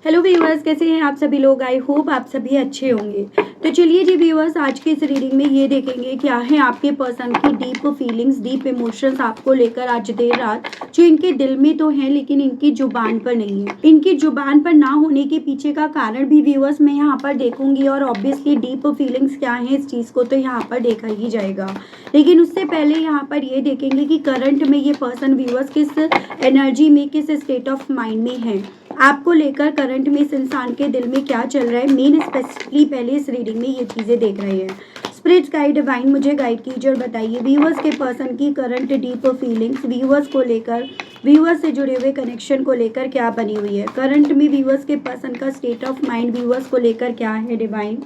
Hello viewers, कैसे हैं आप सभी लोग। आई होप आप सभी अच्छे होंगे। तो चलिए जी व्यूअर्स, आज की इस रीडिंग में ये देखेंगे क्या है आपके पर्सन की डीप फीलिंग्स, डीप इमोशंस आपको लेकर आज देर रात, जो इनके दिल में तो है लेकिन इनकी जुबान पर नहीं है। इनकी जुबान पर ना होने के पीछे का कारण भी व्यूअर्स मैं यहाँ पर देखूंगी, और ऑब्वियसली डीप फीलिंग्स क्या है इस चीज़ को तो यहाँ पर देखा ही जाएगा। लेकिन उससे पहले यहाँ पर ये देखेंगे कि करंट में ये पर्सन व्यूअर्स किस एनर्जी में, किस स्टेट ऑफ माइंड में है, आपको लेकर करंट में इस इंसान के दिल में क्या चल रहा है। मेन स्पेसिफिकली पहले इस रीडिंग में ये चीज़ें देख रहे हैं। स्पिरिट गाइड डिवाइन मुझे गाइड कीजिए और बताइए व्यूअर्स के पर्सन की करंट डीप फीलिंग्स व्यूअर्स को लेकर, व्यूअर्स से जुड़े हुए कनेक्शन को लेकर क्या बनी हुई है। करंट में व्यूअर्स के पर्सन का स्टेट ऑफ माइंड व्यूअर्स को लेकर क्या है डिवाइन।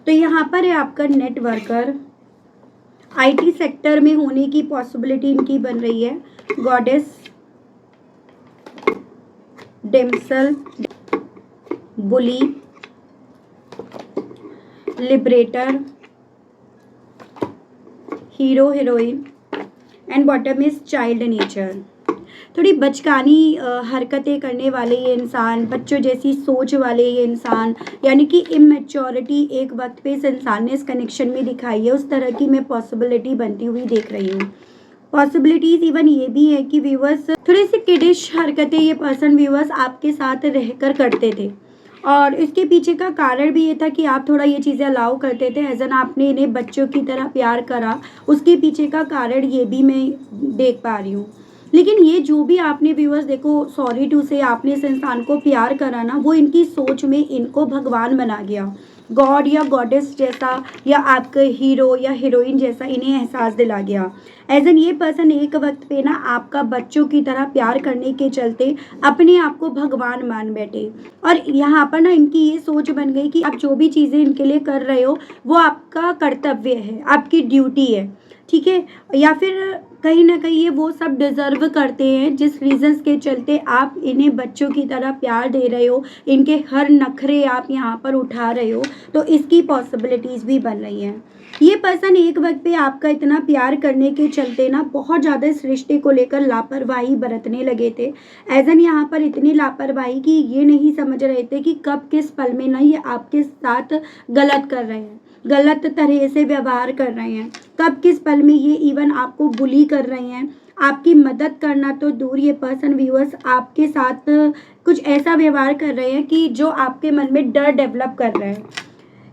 तो यहाँ पर है आपका नेटवर्कर, IT सेक्टर में होने की पॉसिबिलिटी इनकी बन रही है। Goddess, damsel, bully, liberator, hero heroine and bottom is child nature. थोड़ी बचकानी हरकतें करने वाले ये इंसान, बच्चों जैसी सोच वाले ये इंसान, यानी कि इमेच्योरिटी एक वक्त पे इस इंसान ने इस कनेक्शन में दिखाई है, उस तरह की मैं पॉसिबिलिटी बनती हुई देख रही हूँ। पॉसिबिलिटीज इवन ये भी है कि व्यूवर्स थोड़ी सी किडिश हरकतें ये पर्सन व्यूवर्स आपके साथ रहकर करते थे, और इसके पीछे का कारण भी ये था कि आप थोड़ा ये चीज़ें अलाउ करते थे, एज एन आपने इन्हें बच्चों की तरह प्यार करा। उसके पीछे का कारण ये भी मैं देख पा रही हूँ। लेकिन ये जो भी आपने व्यूअर्स देखो, सॉरी टू से आपने इस इंसान को प्यार करा ना, वो इनकी सोच में इनको भगवान बना गया, गॉड या गॉडेस जैसा, या आपके हीरो या हीरोइन जैसा इन्हें एहसास दिला गया। एज एन ये पर्सन एक वक्त पे ना आपका बच्चों की तरह प्यार करने के चलते अपने आप को भगवान मान बैठे, और यहाँ पर ना इनकी ये सोच बन गई कि आप जो भी चीज़ें इनके लिए कर रहे हो वो आपका कर्तव्य है, आपकी ड्यूटी है, ठीक है, या फिर कहीं ना कहीं ये वो सब डिजर्व करते हैं जिस रीजंस के चलते आप इन्हें बच्चों की तरह प्यार दे रहे हो, इनके हर नखरे आप यहाँ पर उठा रहे हो। तो इसकी पॉसिबिलिटीज़ भी बन रही हैं। ये पर्सन एक वक्त पे आपका इतना प्यार करने के चलते ना बहुत ज़्यादा इस रिश्ते को लेकर लापरवाही बरतने लगे थे। एज एन यहाँ पर इतनी लापरवाही कि ये नहीं समझ रहे थे कि कब किस पल में ना ये आपके साथ गलत कर रहे हैं, गलत तरह से व्यवहार कर रहे हैं, कब किस पल में ये इवन आपको बुली कर रहे हैं। आपकी मदद करना तो दूर, ये पर्सन व्यूअर्स आपके साथ कुछ ऐसा व्यवहार कर रहे हैं कि जो आपके मन में डर डेवलप कर रहे हैं।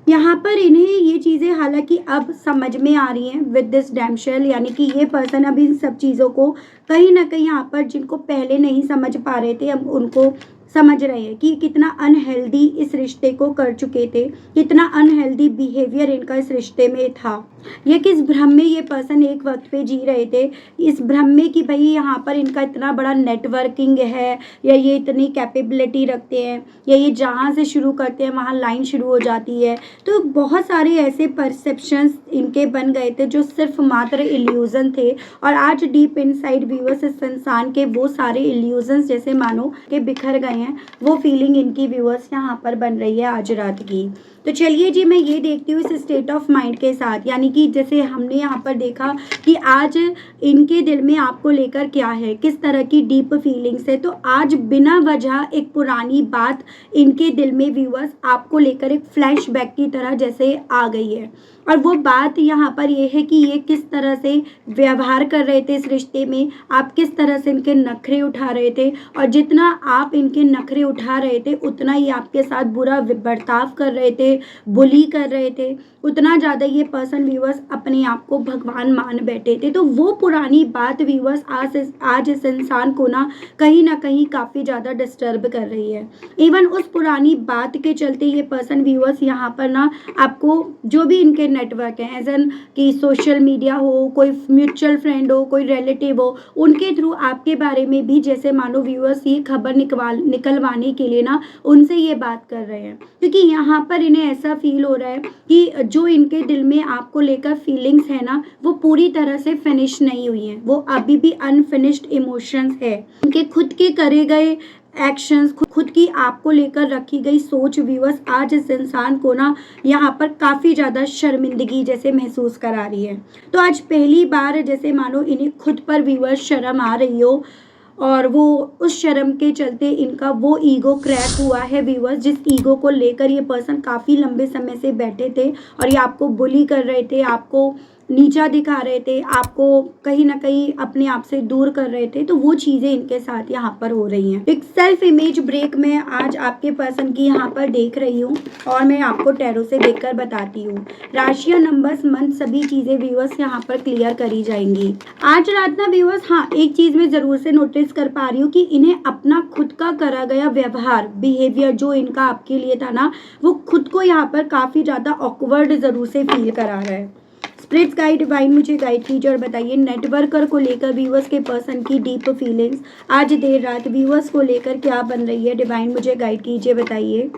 यहाँ पर इन्हें ये चीज़ें हालांकि अब समझ में आ रही हैं विद दिस डैमशेल, यानी कि ये पर्सन अब इन सब चीज़ों को कहीं ना कहीं यहाँ पर जिनको पहले नहीं समझ पा रहे थे अब उनको समझ रहे हैं कि कितना अनहेल्दी इस रिश्ते को कर चुके थे, कितना अनहेल्दी बिहेवियर इनका इस रिश्ते में था। ये किस भ्रम में ये पर्सन एक वक्त पे जी रहे थे, इस भ्रम में कि भाई यहाँ पर इनका इतना बड़ा नेटवर्किंग है, या ये इतनी कैपेबिलिटी रखते हैं, या ये जहाँ से शुरू करते हैं वहाँ लाइन शुरू हो जाती है। तो बहुत सारे ऐसे परसेप्शंस इनके बन गए थे जो सिर्फ मात्र इल्यूजन थे, और आज डीप इनसाइड व्यूअर्स इस इंसान के वो सारे इल्यूजन्स जैसे मानो के बिखर गए हैं, वो फीलिंग इनकी व्यूअर्स यहाँ पर बन रही है आज रात की। तो चलिए जी, मैं ये देखती हूँ इस स्टेट ऑफ माइंड के साथ, यानी कि जैसे हमने यहाँ पर देखा कि आज इनके दिल में आपको लेकर क्या है, किस तरह की डीप फीलिंग्स है। तो आज बिना वजह एक पुरानी बात इनके दिल में व्यूअर्स आपको लेकर एक फ्लैशबैक की तरह जैसे आ गई है, और वो बात यहाँ पर ये है कि ये किस तरह से व्यवहार कर रहे थे इस रिश्ते में, आप किस तरह से इनके नखरे उठा रहे थे, और जितना आप इनके नखरे उठा रहे थे उतना ही आपके साथ बुरा बर्ताव कर रहे थे, बुली कर रहे थे, उतना ज़्यादा ये पर्सन व्यूअर्स अपने आप को भगवान मान बैठे थे। तो वो पुरानी बात व्यूअर्स आज इस इंसान को ना कहीं काफ़ी ज़्यादा डिस्टर्ब कर रही है। इवन उस पुरानी बात के चलते ये पर्सन व्यूअर्स यहाँ पर ना आपको जो भी इनके नेटवर्क है, एज एन कि सोशल मीडिया हो, कोई म्यूचुअल फ्रेंड हो, कोई रिलेटिव हो, उनके थ्रू आपके बारे में भी जैसे मानो व्यूअर्स ये खबर निकलवाने के लिए ना उनसे ये बात कर रहे हैं, क्योंकि यहाँ पर इन्हें ऐसा फील हो रहा है कि जो इनके दिल में आपको लेकर फीलिंग्स है ना वो पूरी तरह से फिनिश नहीं हुई हैं, वो अभी भी अनफिनिश्ड इमोशंस है। उनके खुद के करे गए एक्शंस, खुद की आपको लेकर रखी गई सोच व्यूअर्स आज इस इंसान को ना यहाँ पर काफ़ी ज़्यादा शर्मिंदगी जैसे महसूस करा रही है। तो आज पहली बार जैसे मानो इन्हें खुद पर व्यूअर्स शर्म आ रही हो, और वो उस शर्म के चलते इनका वो ईगो क्रैक हुआ है व्यूअर्स, जिस ईगो को लेकर ये पर्सन काफ़ी लंबे समय से बैठे थे और ये आपको बुली कर रहे थे, आपको नीचा दिखा रहे थे, आपको कहीं ना कहीं अपने आप से दूर कर रहे थे। तो वो चीज़ें इनके साथ यहाँ पर हो रही हैं। एक सेल्फ इमेज ब्रेक में आज आपके पर्सन की यहाँ पर देख रही हूँ और मैं आपको टैरो से देखकर बताती हूँ। राशियाँ, नंबर्स, मंथ, सभी चीज़ें व्यूअर्स यहाँ पर क्लियर करी जाएंगी आज रात ना व्यूअर्स। हाँ, एक चीज़ मैं ज़रूर से नोटिस कर पा रही हूँ कि इन्हें अपना खुद का करा गया व्यवहार, बिहेवियर जो इनका आपके लिए था ना, वो खुद को यहाँ पर काफ़ी ज़्यादा ऑकवर्ड ज़रूर से फील करा रहा है। स्पिरिट्स गाइड डिवाइन मुझे गाइड कीजिए और बताइए नेटवर्कर को लेकर व्यूअर्स के पर्सन की डीप फीलिंग्स आज देर रात व्यूअर्स को लेकर क्या बन रही है। डिवाइन मुझे गाइड कीजिए, बताइए।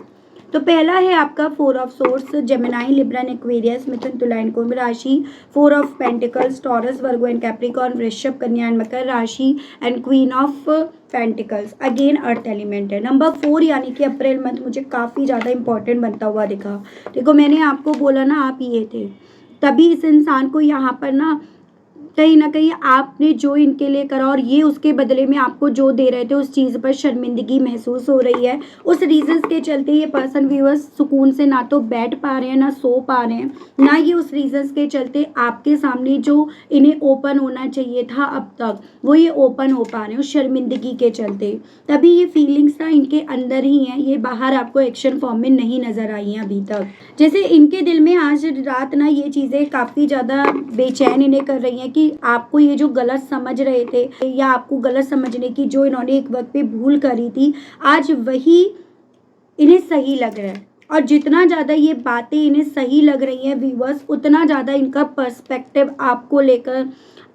तो पहला है आपका 4 of swords, Gemini, Libra, Aquarius, Mithun, Tula and Kumbh राशि। 4 of pentacles, Taurus, Virgo and Capricorn, Vrishabh, Kanya and Makar राशि and queen of pentacles. Again earth element है। नंबर 4 यानी कि अप्रैल मंथ मुझे काफ़ी ज़्यादा इंपॉर्टेंट बनता हुआ दिखा। देखो मैंने आपको बोला ना, आप ये थे, तभी इस इंसान को यहाँ पर ना कहीं आपने जो इनके लिए करा और ये उसके बदले में आपको जो दे रहे थे उस चीज़ पर शर्मिंदगी महसूस हो रही है। उस रीजंस के चलते ये पर्सन व्यूअर्स सुकून से ना तो बैठ पा रहे हैं, ना सो पा रहे हैं, ना ये उस रीजंस के चलते आपके सामने जो इन्हें ओपन होना चाहिए था अब तक, वो ये ओपन हो पा रहे हैं उस शर्मिंदगी के चलते। तभी ये फीलिंग्स ना इनके अंदर ही हैं, ये बाहर आपको एक्शन फॉर्म में नहीं नजर आई हैं अभी तक। जैसे इनके दिल में आज रात ना ये चीज़ें काफ़ी ज़्यादा बेचैन इन्हें कर रही हैं कि आपको ये जो गलत समझ रहे थे या आपको गलत समझने की जो इन्होंने एक वक्त पे भूल करी थी, आज वही इन्हें सही लग रहा है। और जितना ज़्यादा ये बातें इन्हें सही लग रही हैं व्यूअर्स, उतना ज़्यादा इनका पर्सपेक्टिव आपको लेकर,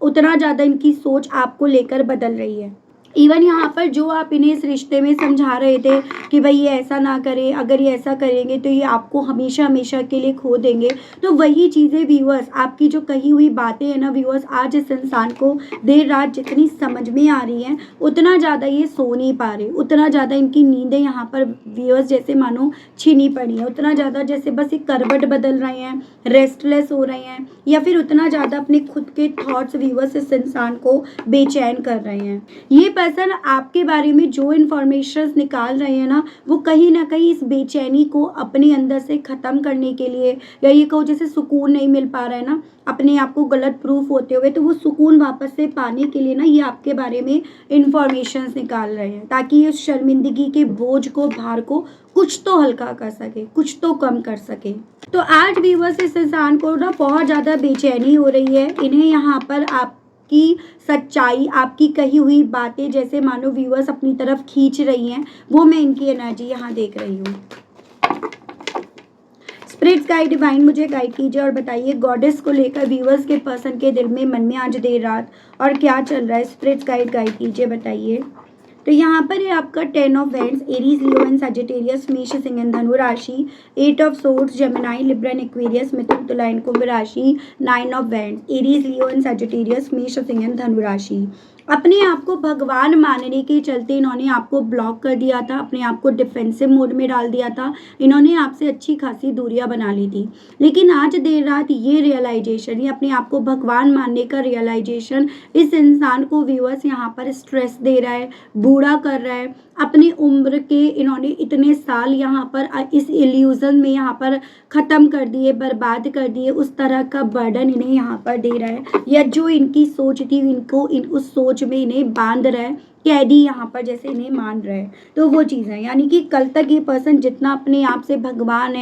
उतना ज़्यादा इनकी सोच आपको लेकर बदल रही है। इवन यहाँ पर जो आप इन्हें इस रिश्ते में समझा रहे थे कि भाई ये ऐसा ना करें, अगर ये ऐसा करेंगे तो ये आपको हमेशा हमेशा के लिए खो देंगे, तो वही चीज़ें व्यूअर्स, आपकी जो कही हुई बातें हैं ना व्यूअर्स, आज इस इंसान को देर रात जितनी समझ में आ रही हैं उतना ज़्यादा ये सो नहीं पा रहे, उतना ज़्यादा इनकी नींदें यहाँ पर व्यूअर्स जैसे मानो छीनी पड़ी हैं, उतना ज़्यादा जैसे बस एक करवट बदल रहे हैं, रेस्टलेस हो रहे हैं, या फिर उतना ज़्यादा अपने खुद के थॉट्स व्यूअर्स इस इंसान को बेचैन कर रहे हैं। ये पर्सन आपके बारे में जो इन्फॉर्मेशन निकाल रहे हैं ना, वो कहीं ना कहीं इस बेचैनी को अपने अंदर से ख़त्म करने के लिए, या ये कहो जैसे सुकून नहीं मिल पा रहा है ना अपने आप को गलत प्रूफ होते हुए, तो वो सुकून वापस से पाने के लिए ना ये आपके बारे में इन्फॉर्मेशन निकाल रहे हैं, ताकि इस शर्मिंदगी के बोझ को, भार को कुछ तो हल्का कर सके, कुछ तो कम कर सके। तो आज व्यूअर्स इस इंसान को ना बहुत ज़्यादा बेचैनी हो रही है। इन्हें यहाँ पर आपकी सच्चाई, आपकी कही हुई बातें जैसे मानो व्यूअर्स अपनी तरफ खींच रही हैं, वो मैं इनकी एनर्जी यहाँ देख रही हूँ। स्पिरिट्स गाइड डिवाइन मुझे गाइड कीजिए और बताइए गॉडेस को लेकर व्यूअर्स के पर्सन के दिल में, मन में आज देर रात और क्या चल रहा है। स्पिरिट्स गाइड कीजिए, बताइए। तो यहाँ पर है आपका 10 of wands, Aries, Leo and Sagittarius, Mesh, Singh and Dhanu राशि। 8 of swords, Gemini, Libra and Aquarius, Mithun, Tula and Kumbh राशि। 9 of wands, Aries, Leo and Sagittarius, Mesh, Singh and Dhanu राशि। अपने आप को भगवान मानने के चलते इन्होंने आपको ब्लॉक कर दिया था, अपने आप को डिफेंसिव मोड में डाल दिया था, इन्होंने आपसे अच्छी खासी दूरियां बना ली थी। लेकिन आज देर रात ये रियलाइजेशन, ये अपने आप को भगवान मानने का रियलाइजेशन इस इंसान को व्यूअर्स यहाँ पर स्ट्रेस दे रहा है, बूढ़ा कर रहा है। अपनी उम्र के इन्होंने इतने साल यहाँ पर इस इल्यूजन में यहाँ पर ख़त्म कर दिए, बर्बाद कर दिए, उस तरह का बर्डन इन्हें यहाँ पर दे रहा है, या जो इनकी सोच थी इनको उस सोच में इन्हें बांध रहा है, कैदी यहाँ पर जैसे इन्हें मान रहा है। तो वो चीज़ है, यानी कि कल तक ये पर्सन जितना अपने आप से भगवान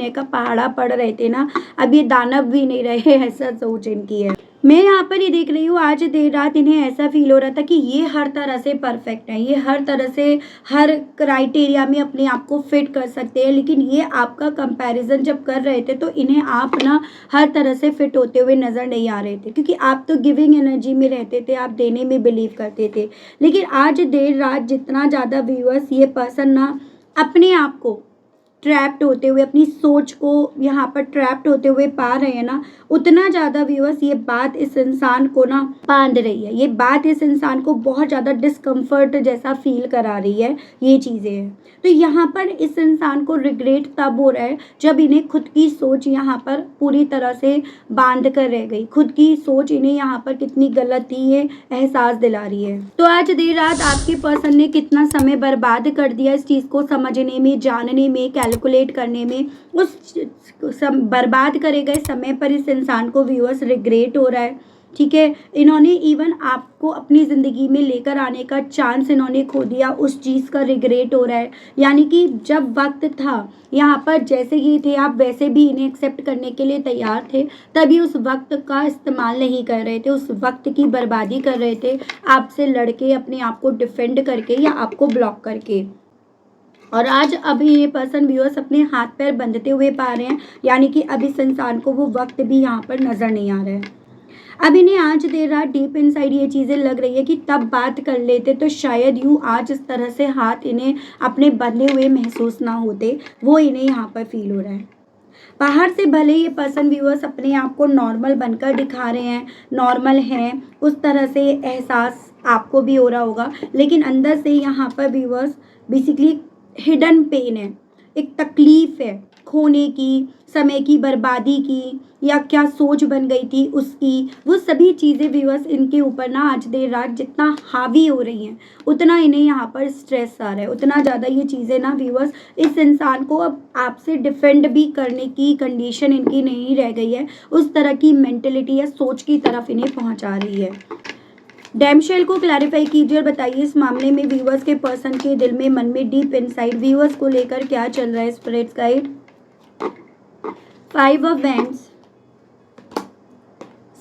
है का पहाड़ा पड़ रहे थे ना, अब ये दानव भी नहीं रहे, ऐसा सोच इनकी है। मैं यहाँ पर ये देख रही हूँ आज देर रात इन्हें ऐसा फील हो रहा था कि ये हर तरह से परफेक्ट है, ये हर तरह से हर क्राइटेरिया में अपने आप को फिट कर सकते हैं, लेकिन ये आपका कंपैरिजन जब कर रहे थे तो इन्हें आप ना हर तरह से फिट होते हुए नज़र नहीं आ रहे थे, क्योंकि आप तो गिविंग एनर्जी में रहते थे, आप देने में बिलीव करते थे। लेकिन आज देर रात जितना ज़्यादा व्यूअर्स ये पर्सन ना अपने आप को ट्रैप्ड होते हुए, अपनी सोच को यहाँ पर ट्रैप्ड होते हुए पा रहे हैं ना, उतना ज़्यादा व्यूअर्स ये बात इस इंसान को ना बांध रही है। ये बात इस इंसान को बहुत ज़्यादा डिस्कम्फर्ट जैसा फील करा रही है, ये चीज़ें हैं। तो यहाँ पर इस इंसान को रिग्रेट तब हो रहा है जब इन्हें खुद की सोच यहाँ पर पूरी तरह से बांध कर रह गई। खुद की सोच इन्हें यहाँ पर कितनी गलत थी ये एहसास दिला रही है। तो आज देर रात आपके पर्सन ने कितना समय बर्बाद कर दिया इस चीज़ को समझने में, जानने में, कैलकुलेट करने में। उस बर्बाद करे गए समय पर इस इंसान को व्यूअर्स रिग्रेट हो रहा है। ठीक है, इन्होंने इवन आपको अपनी ज़िंदगी में लेकर आने का चांस इन्होंने खो दिया, उस चीज़ का रिग्रेट हो रहा है। यानी कि जब वक्त था यहाँ पर, जैसे ये थे आप वैसे भी इन्हें एक्सेप्ट करने के लिए तैयार थे, तभी उस वक्त का इस्तेमाल नहीं कर रहे थे, उस वक्त की बर्बादी कर रहे थे, आपसे लड़के, अपने आप को डिफेंड करके या आपको ब्लॉक करके। और आज अभी ये पर्सन व्यूअर्स अपने हाथ पैर बंधते हुए पा रहे हैं, यानी कि अब इस इंसान को वो वक्त भी यहाँ पर नज़र नहीं आ रहा है। अब इन्हें आज देर रात डीप इनसाइड ये चीज़ें लग रही है कि तब बात कर लेते तो शायद यूँ आज इस तरह से हाथ इन्हें अपने बंधे हुए महसूस ना होते, वो इन्हें यहाँ पर फील हो रहा है। बाहर से भले ये पर्सन व्यूअर्स अपने आप को नॉर्मल बनकर दिखा रहे हैं, नॉर्मल हैं, उस तरह से एहसास आपको भी हो रहा होगा, लेकिन अंदर से यहाँ पर व्यूअर्स बेसिकली हिडन पेन है, एक तकलीफ़ है खोने की, समय की बर्बादी की, या क्या सोच बन गई थी उसकी, वो सभी चीज़ें व्यूअर्स इनके ऊपर ना आज देर रात जितना हावी हो रही हैं, उतना इन्हें यहाँ पर स्ट्रेस आ रहा है, उतना ज़्यादा ये चीज़ें ना व्यूअर्स इस इंसान को अब आपसे डिफेंड भी करने की कंडीशन इनकी नहीं रह गई है, उस तरह की मेंटलिटी या सोच की तरफ इन्हें पहुँचा रही है। डैमशेल को क्लैरिफाई कीजिए और बताइए इस मामले में व्यूअर्स के पर्सन के दिल में, मन में, डीप इनसाइड व्यूअर्स को लेकर क्या चल रहा है। Spirits guide, 5 of wands,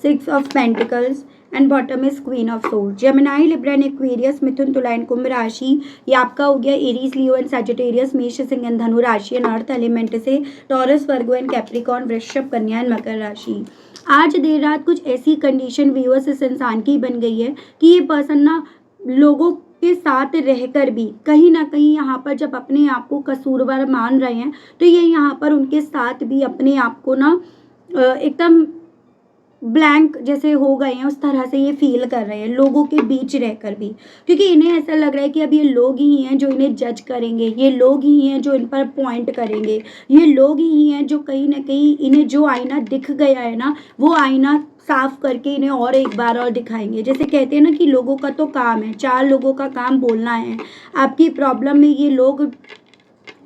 6 of pentacles and bottom is queen of sword. Gemini, Libra and Aquarius, Mithun, Tula and Kumbh राशि, ये आपका हो गया Aries, Leo and Sagittarius, Mesh, Singh and Dhanu राशि एंड अर्थ एलिमेंट से taurus, Virgo and Capricorn, Vrishabh, Kanya and Makar राशि। आज देर रात कुछ ऐसी कंडीशन व्यूअर्स इस इंसान की बन गई है कि ये पर्सन ना लोगों के साथ रहकर भी कहीं ना कहीं यहाँ पर जब अपने आप को कसूरवार मान रहे हैं, तो ये यहाँ पर उनके साथ भी अपने आप को ना एकदम ब्लैंक जैसे हो गए हैं, उस तरह से ये फील कर रहे हैं लोगों के बीच रहकर भी, क्योंकि इन्हें ऐसा लग रहा है कि अब ये लोग ही हैं जो इन्हें जज करेंगे, ये लोग ही हैं जो इन पर पॉइंट करेंगे, ये लोग ही हैं जो कहीं ना कहीं इन्हें जो आईना दिख गया है ना, वो आईना साफ करके इन्हें और एक बार और दिखाएंगे। जैसे कहते हैं ना कि लोगों का तो काम है, 4 लोगों का काम बोलना है, आपकी प्रॉब्लम में ये लोग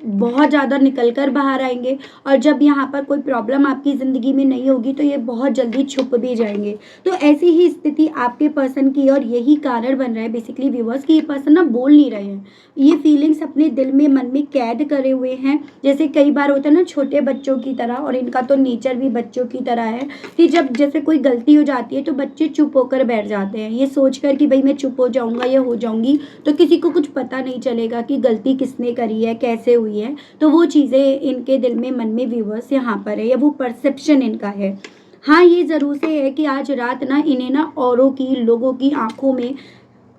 बहुत ज़्यादा निकल कर बाहर आएंगे, और जब यहाँ पर कोई प्रॉब्लम आपकी ज़िंदगी में नहीं होगी तो ये बहुत जल्दी छुप भी जाएंगे। तो ऐसी ही स्थिति आपके पर्सन की, और यही कारण बन रहा है बेसिकली व्यूअर्स कि ये पर्सन ना बोल नहीं रहे हैं, ये फीलिंग्स अपने दिल में, मन में कैद करे हुए हैं। जैसे कई बार होता है ना छोटे बच्चों की तरह, और इनका तो नेचर भी बच्चों की तरह है कि जब जैसे कोई गलती हो जाती है तो बच्चे चुप होकर बैठ जाते हैं, ये सोच कर कि भाई मैं चुप हो जाऊँगा या हो जाऊँगी तो किसी को कुछ पता नहीं चलेगा कि गलती किसने करी है, कैसे हुई है। तो वो चीज़ें इनके दिल में, मन में व्यूअर्स यहाँ पर है, या वो परसेप्शन इनका है। हाँ, ये ज़रूर से है कि आज रात ना इन्हें ना औरों की, लोगों की आंखों में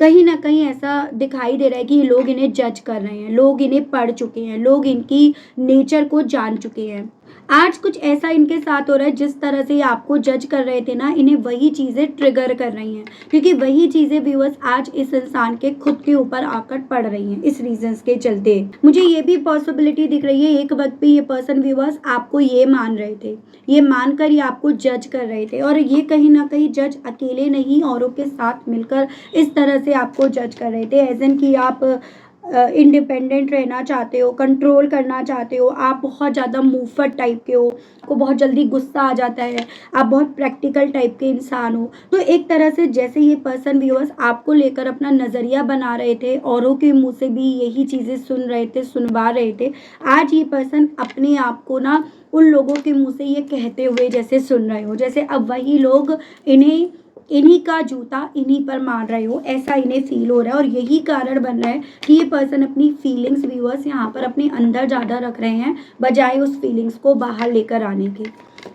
कहीं ना कहीं ऐसा दिखाई दे रहा है कि लोग इन्हें जज कर रहे हैं, लोग इन्हें पढ़ चुके हैं, लोग इनकी नेचर को जान चुके हैं। आज कुछ ऐसा इनके साथ हो रहा है, जिस तरह से आपको जज कर रहे थे ना, इन्हें वही चीज़ें ट्रिगर कर रही हैं, क्योंकि वही चीज़ें व्यूअर्स आज इस इंसान के खुद के ऊपर आकर पड़ रही हैं। इस रीजंस के चलते मुझे ये भी पॉसिबिलिटी दिख रही है, एक वक्त पे ये पर्सन व्यूअर्स आपको ये मान रहे थे, ये मानकर ये आपको जज कर रहे थे, और ये कहीं ना कहीं जज अकेले नहीं, औरों के साथ मिलकर इस तरह से आपको जज कर रहे थे, एज एन कि आप इंडिपेंडेंट रहना चाहते हो, कंट्रोल करना चाहते हो, आप बहुत ज़्यादा मूफट टाइप के हो, आपको बहुत जल्दी गुस्सा आ जाता है, आप बहुत प्रैक्टिकल टाइप के इंसान हो। तो एक तरह से जैसे ये पर्सन व्यूअर्स आपको लेकर अपना नज़रिया बना रहे थे, औरों के मुंह से भी यही चीज़ें सुन रहे थे, सुनवा रहे थे, आज ये पर्सन अपने आप को ना उन लोगों के मुँह से ये कहते हुए जैसे सुन रहे हो, जैसे अब वही लोग इन्हीं का जूता इन्हीं पर मार रहे हो, ऐसा इन्हें फील हो रहा है। और यही कारण बन रहा है कि ये पर्सन अपनी फीलिंग्स व्यूअर्स यहाँ पर अपने अंदर ज़्यादा रख रहे हैं, बजाय उस फीलिंग्स को बाहर लेकर आने के।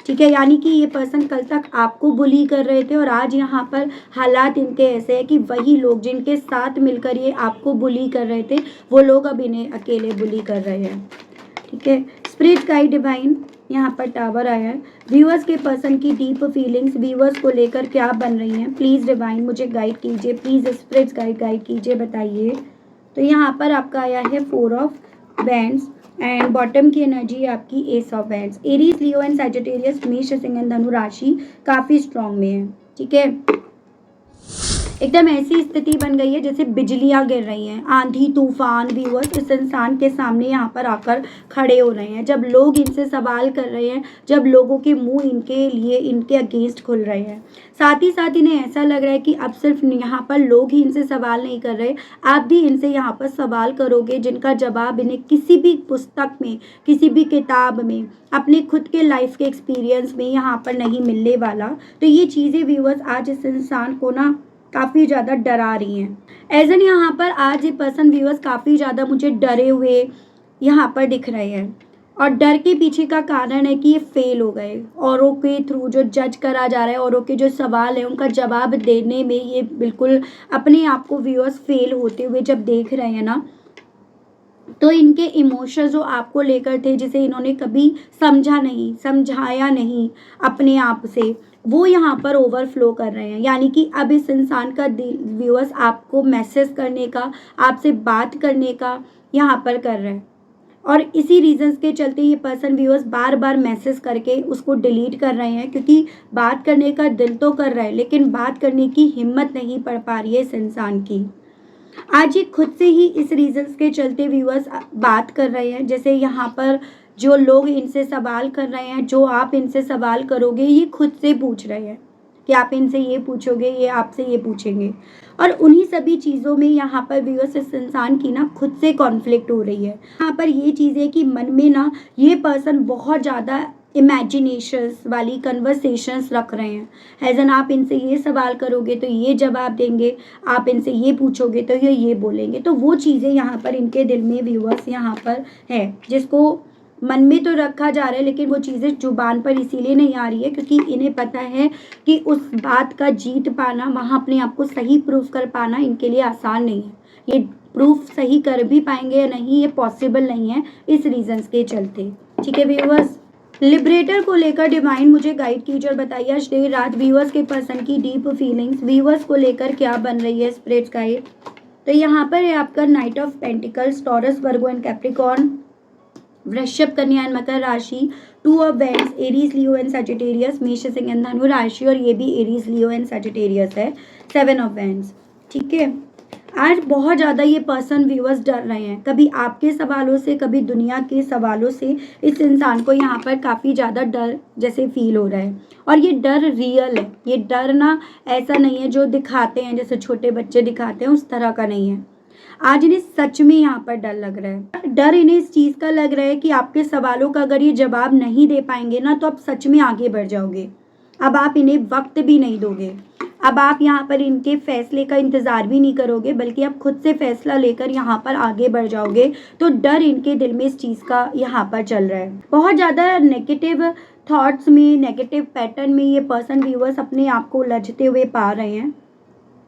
ठीक है, यानी कि ये पर्सन कल तक आपको बुली कर रहे थे, और आज यहाँ पर हालात इनके ऐसे हैं कि वही लोग जिनके साथ मिलकर ये आपको बुली कर रहे थे, वो लोग अब इन्हें अकेले बुली कर रहे हैं। ठीक है। स्पिरिट गाइड डिवाइन यहाँ पर टावर आया है। व्यूअर्स के पर्सन की डीप फीलिंग्स व्यूअर्स को लेकर क्या बन रही हैं, प्लीज़ डिवाइन मुझे गाइड कीजिए, प्लीज़ स्पिरिट गाइड कीजिए, बताइए। तो यहाँ पर आपका आया है 4 ऑफ वैंड्स एंड बॉटम की एनर्जी है आपकी S of wands. Aries, Leo and Sagittarius, मेष, सिंह, धनु राशि काफ़ी स्ट्रॉन्ग में है, ठीक है। एकदम ऐसी स्थिति बन गई है जैसे बिजलियां गिर रही हैं, आंधी तूफान व्यूअर्स इस इंसान के सामने यहाँ पर आकर खड़े हो रहे हैं। जब लोग इनसे सवाल कर रहे हैं, जब लोगों के मुंह इनके लिए इनके अगेंस्ट खुल रहे हैं, साथ ही साथ इन्हें ऐसा लग रहा है कि अब सिर्फ यहाँ पर लोग ही इनसे सवाल नहीं कर रहे, आप भी इनसे यहाँ पर सवाल करोगे जिनका जवाब इन्हें किसी भी पुस्तक में, किसी भी किताब में, अपने खुद के लाइफ के एक्सपीरियंस में यहाँ पर नहीं मिलने वाला। तो ये चीज़ें व्यूअर्स आज इस इंसान को ना काफ़ी ज़्यादा डरा रही हैं। एज एन यहाँ पर आज ये पर्सन व्यूअर्स काफ़ी ज़्यादा मुझे डरे हुए यहाँ पर दिख रहे हैं, और डर के पीछे का कारण है कि ये फेल हो गए। औरों के थ्रू जो जज करा जा रहा है, औरों के जो सवाल है उनका जवाब देने में ये बिल्कुल अपने आप को व्यूअर्स फेल होते हुए जब देख रहे हैं ना, तो इनके इमोशन जो आपको लेकर थे, जिसे इन्होंने कभी समझा नहीं, समझाया नहीं अपने आप से, वो यहाँ पर ओवरफ्लो कर रहे हैं। यानी कि अब इस इंसान का दिल व्यूअर्स आपको मैसेज करने का, आपसे बात करने का यहाँ पर कर रहे हैं, और इसी रीजंस के चलते ये पर्सन व्यूअर्स बार बार मैसेज करके उसको डिलीट कर रहे हैं, क्योंकि बात करने का दिल तो कर रहा है लेकिन बात करने की हिम्मत नहीं पड़ पा रही है इस इंसान की। आज ये खुद से ही इस रीजंस के चलते व्यूअर्स बात कर रहे हैं। जैसे यहाँ पर जो लोग इनसे सवाल कर रहे हैं, जो आप इनसे सवाल करोगे, ये खुद से पूछ रहे हैं कि आप इनसे ये पूछोगे, ये आपसे ये पूछेंगे, और उन्हीं सभी चीज़ों में यहाँ पर व्यूअर्स इस इंसान की ना खुद से कॉन्फ्लिक्ट हो रही है। यहाँ पर ये चीज़ें कि मन में ना ये पर्सन बहुत ज़्यादा इमेजिनेशंस वाली कन्वर्सेशंस रख रहे हैं। एज एन आप इनसे ये सवाल करोगे तो ये जवाब देंगे, आप इनसे ये पूछोगे तो ये बोलेंगे। तो वो चीज़ें यहाँ पर इनके दिल में व्यूअर्स यहाँ पर है, जिसको मन में तो रखा जा रहा है लेकिन वो चीज़ें जुबान पर इसीलिए नहीं आ रही है क्योंकि इन्हें पता है कि उस बात का जीत पाना, वहाँ अपने आप को सही प्रूफ कर पाना इनके लिए आसान नहीं है। ये प्रूफ सही कर भी पाएंगे या नहीं, ये पॉसिबल नहीं है इस रीजंस के चलते, ठीक है व्यूअर्स। लिबरेटर को लेकर डिवाइन मुझे गाइड कीजिए और बताइए आज देर रात व्यूअर्स के पर्सन की डीप फीलिंग्स व्यूअर्स को लेकर क्या बन रही है स्पिरिट गाइड। तो यहाँ पर है आपका night of pentacles, Taurus, Virgo and Capricorn, Vrishabh, Kanya and Makar राशि, 2 of wands, Aries, Leo and Sagittarius, Mesh, Singh and Dhanu राशि, और ये भी एरीज, लियो एंड सजिटेरियस है, 7 ऑफ वैंड्स, ठीक है। आज बहुत ज़्यादा ये पर्सन व्यूअर्स डर रहे हैं, कभी आपके सवालों से, कभी दुनिया के सवालों से। इस इंसान को यहाँ पर काफ़ी ज़्यादा डर जैसे फील हो रहा है, और ये डर रियल है। ये डर ना ऐसा नहीं है जो दिखाते हैं, जैसे छोटे बच्चे दिखाते हैं, उस तरह का नहीं है। आज इन्हें सच में यहाँ पर डर लग रहा है। डर इन्हें इस चीज़ का लग रहा है कि आपके सवालों का अगर ये जवाब नहीं दे पाएंगे ना, तो आप सच में आगे बढ़ जाओगे। अब आप इन्हें वक्त भी नहीं दोगे, अब आप यहाँ पर इनके फैसले का इंतज़ार भी नहीं करोगे, बल्कि आप खुद से फैसला लेकर यहाँ पर आगे बढ़ जाओगे। तो डर इनके दिल में इस चीज़ का यहाँ पर चल रहा है। बहुत ज़्यादा नेगेटिव थॉट्स में, नेगेटिव पैटर्न में ये पर्सन व्यूअर्स अपने आप को उलझते हुए पा रहे हैं।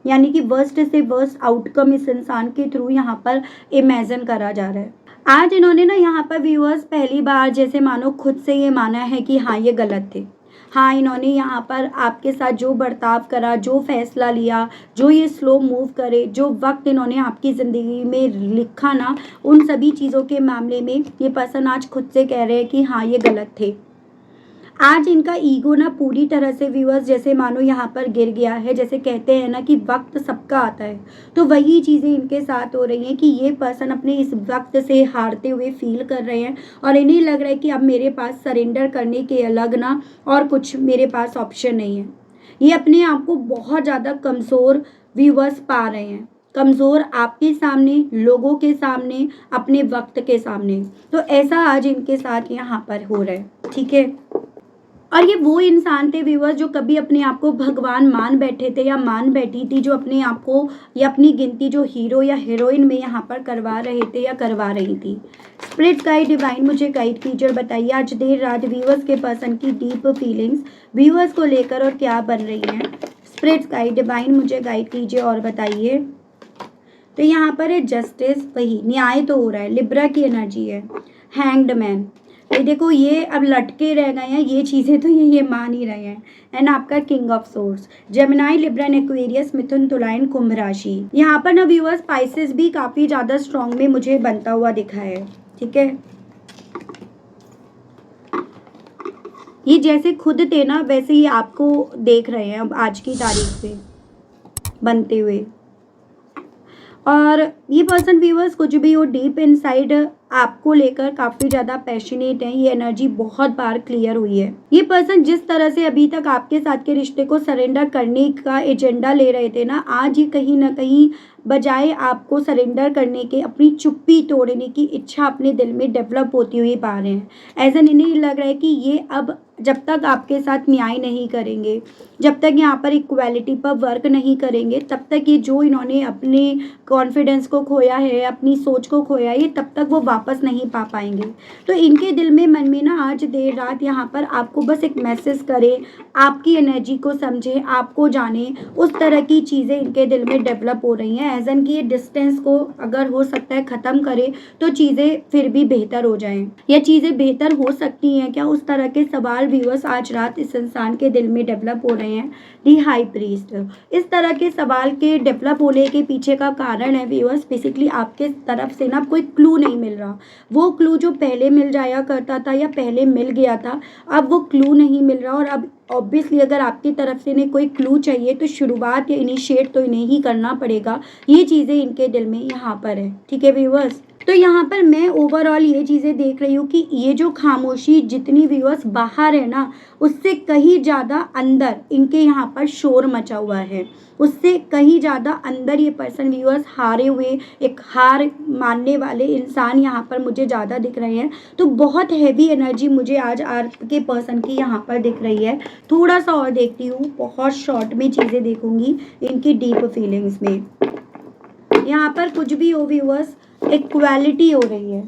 यानी कि वर्स्ट से वर्स्ट आउटकम इस इंसान के थ्रू यहाँ पर इमेजिन करा जा रहा है। आज इन्होंने ना यहाँ पर व्यूअर्स पहली बार जैसे मानो खुद से ये माना है कि हाँ ये गलत थे। हाँ, इन्होंने यहाँ पर आपके साथ जो बर्ताव करा, जो फैसला लिया, जो ये स्लो मूव करे, जो वक्त इन्होंने आपकी ज़िंदगी में लिखा ना, उन सभी चीज़ों के मामले में ये पर्सन आज खुद से कह रहे हैं कि हाँ ये गलत थे। आज इनका ईगो ना पूरी तरह से व्यूअर्स जैसे मानो यहाँ पर गिर गया है। जैसे कहते हैं ना कि वक्त सबका आता है, तो वही चीज़ें इनके साथ हो रही हैं कि ये पर्सन अपने इस वक्त से हारते हुए फील कर रहे हैं, और इन्हें लग रहा है कि अब मेरे पास सरेंडर करने के अलग ना और कुछ मेरे पास ऑप्शन नहीं है। ये अपने आप को बहुत ज़्यादा कमज़ोर व्यूअर्स पा रहे हैं, कमज़ोर आपके सामने, लोगों के सामने, अपने वक्त के सामने। तो ऐसा आज इनके साथ यहाँ पर हो रहा है, ठीक है। और ये वो इंसान थे व्यूअर्स जो कभी अपने आप को भगवान मान बैठे थे या मान बैठी थी, जो अपने आप को या अपनी गिनती जो हीरो या हीरोइन में यहाँ पर करवा रहे थे या करवा रही थी। स्पिरिट गाइड डिवाइन मुझे गाइड कीजिए और बताइए आज देर रात व्यूअर्स के पर्सन की डीप फीलिंग्स व्यूअर्स को लेकर और क्या बन रही हैं। स्पिरिट गाइड डिवाइन मुझे गाइड कीजिए और बताइए। तो यहाँ पर है जस्टिस, वही न्याय तो हो रहा है, लिब्रा की एनर्जी है। Hanged man. ये देखो, ये अब लटके रह गए हैं, ये चीज़ें तो ये मान ही रहे हैं। एंड आपका king of swords, Gemini, Libra, Aquarius, Mithun, Tula and Kumbh राशि। यहाँ पर ना व्यूअर्स स्पाइसेस भी काफ़ी ज़्यादा स्ट्रॉन्ग में मुझे बनता हुआ दिखा है। ठीक है, ये जैसे खुद थे ना वैसे ही आपको देख रहे हैं अब आज की तारीख पे बनते हुए। और ये पर्सन व्यूअर्स कुछ भी हो, डीप इनसाइड आपको लेकर काफ़ी ज़्यादा पैशनेट है। ये एनर्जी बहुत बार क्लियर हुई है। ये पर्सन जिस तरह से अभी तक आपके साथ के रिश्ते को सरेंडर करने का एजेंडा ले रहे थे ना, आज ये कहीं ना कहीं बजाय आपको सरेंडर करने के अपनी चुप्पी तोड़ने की इच्छा अपने दिल में डेवलप होती हुई पा रहे हैं। ऐसा इन्हें लग रहा है कि ये अब जब तक आपके साथ न्याय नहीं करेंगे, जब तक यहाँ पर इक्वालिटी पर वर्क नहीं करेंगे, तब तक ये जो इन्होंने अपने कॉन्फिडेंस को खोया है, अपनी सोच को खोया है, तब तक वो वापस नहीं पा पाएंगे। तो इनके दिल में, मन में ना आज देर रात यहाँ पर आपको बस एक मैसेज करे, आपकी एनर्जी को समझे, आपको जाने, उस तरह की चीज़ें इनके दिल में डेवलप हो रही हैं। एज एन की ये डिस्टेंस को अगर हो सकता है ख़त्म करे तो चीज़ें फिर भी बेहतर हो जाएं, या चीज़ें बेहतर हो सकती हैं क्या, उस तरह के सवाल व्यूअर्स आज रात इस इंसान के दिल में डेवलप हो रहे हैं। दी हाई प्रीस्ट, इस तरह के सवाल के डेवलप होने के पीछे का कारण है व्यूअर्स बेसिकली आपके तरफ से ना कोई क्लू नहीं मिल रहा। वो क्लू जो पहले मिल जाया करता था या पहले मिल गया था, अब वो क्लू नहीं मिल रहा। और अब ऑब्वियसली अगर आपकी तरफ से इन्हें कोई क्लू चाहिए तो शुरुआत या इनिशिएट तो इन्हें ही करना पड़ेगा। ये चीज़ें इनके दिल में यहाँ पर है। ठीक है व्यूअर्स, तो यहाँ पर मैं ओवरऑल ये चीज़ें देख रही हूँ कि ये जो खामोशी जितनी व्यूअर्स बाहर है ना, उससे कहीं ज़्यादा अंदर इनके यहाँ पर शोर मचा हुआ है। उससे कहीं ज़्यादा अंदर ये पर्सन व्यूअर्स हारे हुए, एक हार मानने वाले इंसान यहाँ पर मुझे ज़्यादा दिख रहे हैं। तो बहुत हैवी एनर्जी मुझे आज आपके पर्सन की यहाँ पर दिख रही है। थोड़ा सा और देखती हूँ, बहुत शॉर्ट में चीज़ें देखूंगी इनकी डीप फीलिंग्स में। यहाँ पर कुछ भी हो व्यूअर्स, इक्वालिटी हो रही है,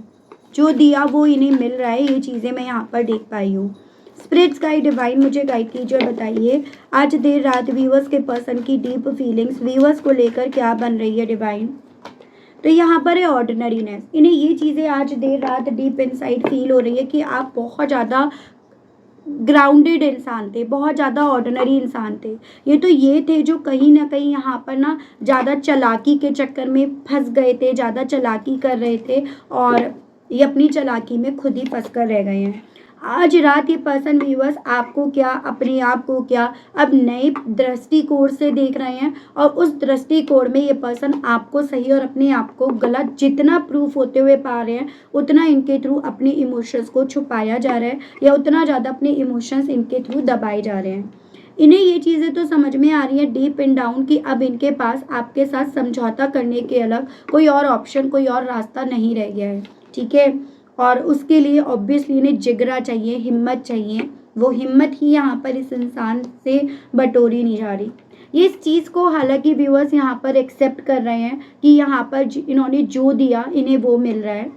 जो दिया वो इन्हें मिल रहा है। ये चीज़ें मैं यहाँ पर देख पाई हूँ। स्पिरिट्स गाइड, डिवाइन मुझे गाइड कीजिए और बताइए आज देर रात व्यूअर्स के पर्सन की डीप फीलिंग्स व्यूअर्स को लेकर क्या बन रही है डिवाइन। तो यहाँ पर है ऑर्डिनरीनेस। इन्हें ये चीज़ें आज देर रात डीप इनसाइड फील हो रही है कि आप बहुत ज़्यादा ग्राउंडेड इंसान थे, बहुत ज़्यादा ऑर्डिनरी इंसान थे। ये थे जो कहीं ना कहीं यहाँ पर ना ज़्यादा चालाकी के चक्कर में फंस गए थे, ज़्यादा चालाकी कर रहे थे और ये अपनी चालाकी में खुद ही फंस कर रह गए हैं। आज रात ये पर्सन व्यूअर्स आपको क्या, अपने आप को क्या अब नए दृष्टिकोण से देख रहे हैं। और उस दृष्टिकोण में ये पर्सन आपको सही और अपने आप को गलत जितना प्रूफ होते हुए पा रहे हैं, उतना इनके थ्रू अपने इमोशंस को छुपाया जा रहा है, या उतना ज़्यादा अपने इमोशंस इनके थ्रू दबाए जा रहे हैं। इन्हें ये चीज़ें तो समझ में आ रही है डीप इन डाउन कि अब इनके पास आपके साथ समझौता करने के अलग कोई और ऑप्शन, कोई और रास्ता नहीं रह गया है। ठीक है, और उसके लिए ऑब्वियसली इन्हें जिगरा चाहिए, हिम्मत चाहिए। वो हिम्मत ही यहाँ पर इस इंसान से बटोरी नहीं जा रही। ये इस चीज़ को हालांकि व्यूअर्स यहाँ पर एक्सेप्ट कर रहे हैं कि यहाँ पर इन्होंने जो दिया इन्हें वो मिल रहा है।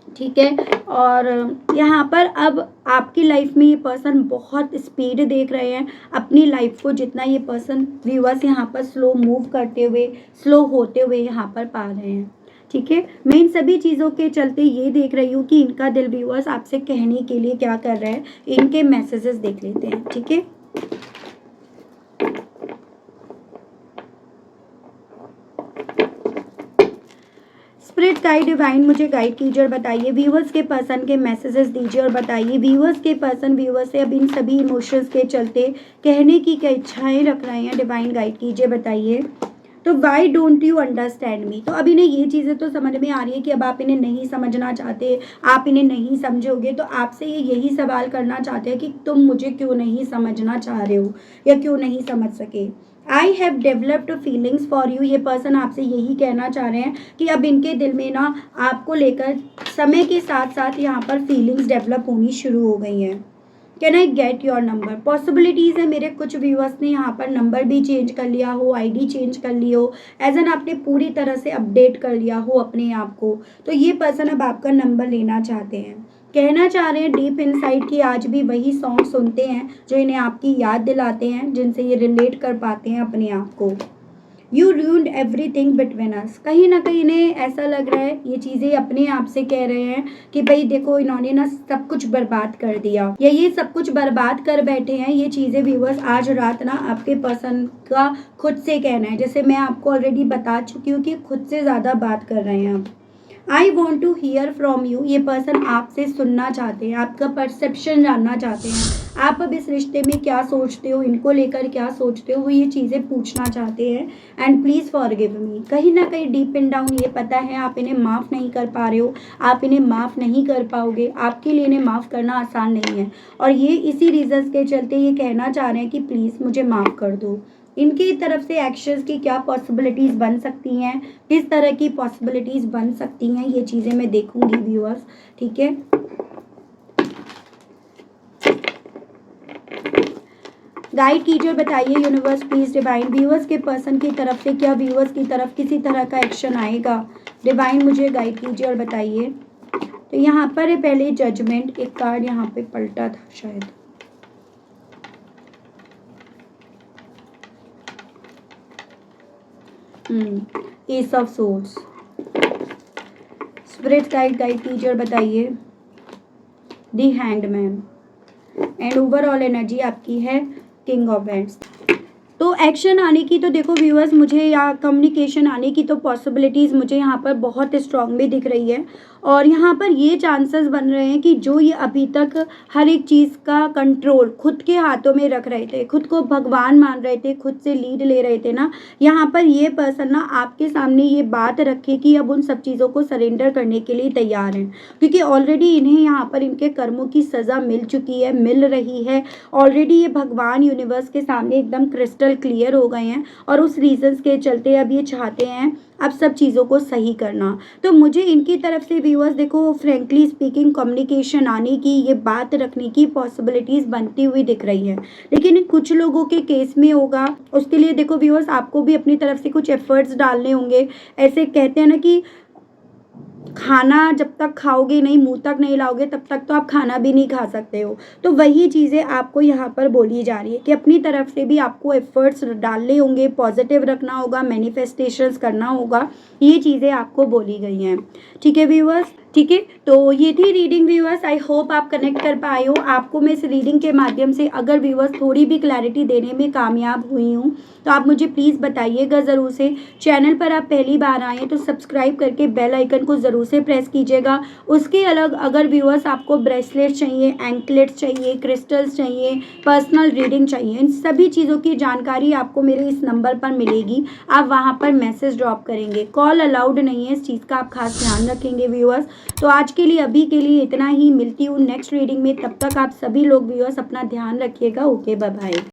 ठीक है, और यहाँ पर अब आपकी लाइफ में ये पर्सन बहुत स्पीड देख रहे हैं अपनी लाइफ को, जितना ये पर्सन व्यूअर्स यहाँ पर स्लो मूव करते हुए, स्लो होते हुए यहाँ पर पा रहे हैं। ठीक है, मैं इन सभी चीज़ों के चलते ये देख रही हूँ कि इनका दिल व्यूअर्स आपसे कहने के लिए क्या कर रहा है। इनके मैसेजेस देख लेते हैं। ठीक है, स्पिरिट गाइड, डिवाइन मुझे गाइड कीजिए और बताइए व्यूअर्स के पर्सन के मैसेजेस दीजिए और बताइए व्यूअर्स के पर्सन व्यूअर्स से अब इन सभी इमोशंस के चलते कहने की क्या इच्छाएं रख रहे हैं। डिवाइन गाइड कीजिए, बताइए। तो why don't you understand me, तो अब इन्हें ये चीज़ें तो समझ में आ रही है कि अब आप इन्हें नहीं समझना चाहते, आप इन्हें नहीं समझोगे, तो आपसे ये यही सवाल करना चाहते हैं कि तुम मुझे क्यों नहीं समझना चाह रहे हो या क्यों नहीं समझ सके। I have developed feelings for you, ये पर्सन आपसे यही कहना चाह रहे हैं कि अब इनके दिल में ना आपको लेकर समय के साथ साथ यहाँ पर फीलिंग्स डेवलप होनी शुरू हो गई हैं। Can I get your number, possibilities है मेरे कुछ व्यूअर्स ने यहाँ पर नंबर भी चेंज कर लिया हो, आईडी चेंज कर ली हो, एज एन आपने पूरी तरह से अपडेट कर लिया हो अपने आप को। तो ये पर्सन अब आपका नंबर लेना चाहते हैं, कहना चाह रहे हैं डीप इनसाइड की आज भी वही सॉन्ग सुनते हैं जो इन्हें आपकी याद दिलाते हैं, जिनसे ये रिलेट कर पाते हैं अपने आप को। You ruined everything between us. कहीं ना कहीं इन्हें ऐसा लग रहा है, ये चीज़ें अपने आप से कह रहे हैं कि भाई देखो इन्होंने ना सब कुछ बर्बाद कर दिया, या ये सब कुछ बर्बाद कर बैठे हैं। ये चीज़ें व्यूअर्स आज रात ना आपके पर्सन का खुद से कहना है, जैसे मैं आपको ऑलरेडी बता चुकी हूँ कि खुद से ज़्यादा बात कर रहे हैं आप। I want to hear from you, ये पर्सन आपसे सुनना चाहते हैं, आपका परसेप्शन जानना चाहते हैं। आप अब इस रिश्ते में क्या सोचते हो, इनको लेकर क्या सोचते हो, वो ये चीज़ें पूछना चाहते हैं। एंड प्लीज़ फॉरगिव मी, कहीं ना कहीं डीप इन डाउन ये पता है आप इन्हें माफ़ नहीं कर पा रहे हो, आप इन्हें माफ़ नहीं कर पाओगे, आपके लिए इन्हें माफ़ करना आसान नहीं है। और ये इसी रीज़न्स के चलते ये कहना चाह रहे हैं कि प्लीज़ मुझे माफ़ कर दो। इनकी तरफ से एक्शंस की क्या पॉसिबिलिटीज़ बन सकती हैं, किस तरह की पॉसिबिलिटीज़ बन सकती हैं, ये चीज़ें मैं देखूंगी व्यूअर्स। ठीक है, गाइड कीजिए, बताइए यूनिवर्स प्लीज डिवाइन, व्यूअर्स के पर्सन की तरफ से क्या व्यूअर्स की तरफ किसी तरह का एक्शन आएगा? डिवाइन मुझे गाइड कीजिए और बताइए। तो यहाँ पर है पहले जजमेंट, एक कार्ड यहाँ पे पलटा था शायद। S of swords. Spirit guide कीजिए और बताइए। दी हैंगमैन। एंड ओवरऑल एनर्जी आपकी है किंग ऑफ वैंड्स। तो एक्शन आने की तो देखो व्यूअर्स मुझे, या कम्युनिकेशन आने की तो पॉसिबिलिटीज़ मुझे यहाँ पर बहुत स्ट्रांग भी दिख रही है। और यहाँ पर ये चांसेस बन रहे हैं कि जो ये अभी तक हर एक चीज़ का कंट्रोल खुद के हाथों में रख रहे थे, खुद को भगवान मान रहे थे, खुद से लीड ले रहे थे ना, यहाँ पर ये पर्सन ना आपके सामने ये बात रखे कि अब उन सब चीज़ों को सरेंडर करने के लिए तैयार हैं, क्योंकि ऑलरेडी इन्हें यहाँ पर इनके कर्मों की सज़ा मिल चुकी है, मिल रही है। ऑलरेडी ये भगवान यूनिवर्स के सामने एकदम क्रिस्टल क्लियर हो गए हैं, और उस रीजंस के चलते अब ये चाहते हैं अब सब चीज़ों को सही करना। तो मुझे इनकी तरफ से व्यूअर्स देखो फ्रेंकली स्पीकिंग कम्युनिकेशन आने की, ये बात रखने की पॉसिबिलिटीज़ बनती हुई दिख रही है। लेकिन कुछ लोगों के केस में होगा, उसके लिए देखो व्यूअर्स आपको भी अपनी तरफ से कुछ एफर्ट्स डालने होंगे। ऐसे कहते हैं ना कि खाना जब तक खाओगे नहीं, मुंह तक नहीं लाओगे, तब तक तो आप खाना भी नहीं खा सकते हो। तो वही चीज़ें आपको यहाँ पर बोली जा रही है कि अपनी तरफ से भी आपको एफर्ट्स डालने होंगे, पॉजिटिव रखना होगा, मैनिफेस्टेशंस करना होगा, ये चीज़ें आपको बोली गई हैं। ठीक है व्यूअर्स, ठीक है। तो ये थी रीडिंग व्यूअर्स, आई होप आप कनेक्ट कर पाए हो। आपको मैं इस रीडिंग के माध्यम से अगर व्यूअर्स थोड़ी भी क्लैरिटी देने में कामयाब हुई हूँ तो आप मुझे प्लीज़ बताइएगा ज़रूर से। चैनल पर आप पहली बार आए तो सब्सक्राइब करके बेल आइकन को ज़रूर से प्रेस कीजिएगा। उसके अलग अगर व्यूअर्स आपको ब्रेसलेट चाहिए, एंकलेट्स चाहिए, क्रिस्टल्स चाहिए, पर्सनल रीडिंग चाहिए, इन सभी चीज़ों की जानकारी आपको मेरे इस नंबर पर मिलेगी। आप वहाँ पर मैसेज ड्रॉप करेंगे, कॉल अलाउड नहीं है, इस चीज़ का आप खास ध्यान रखेंगे व्यूअर्स। तो आज के लिए अभी के लिए इतना ही, मिलती हूँ नेक्स्ट रीडिंग में। तब तक आप सभी लोग व्यूअर्स अपना ध्यान रखिएगा। Okay, bye bye.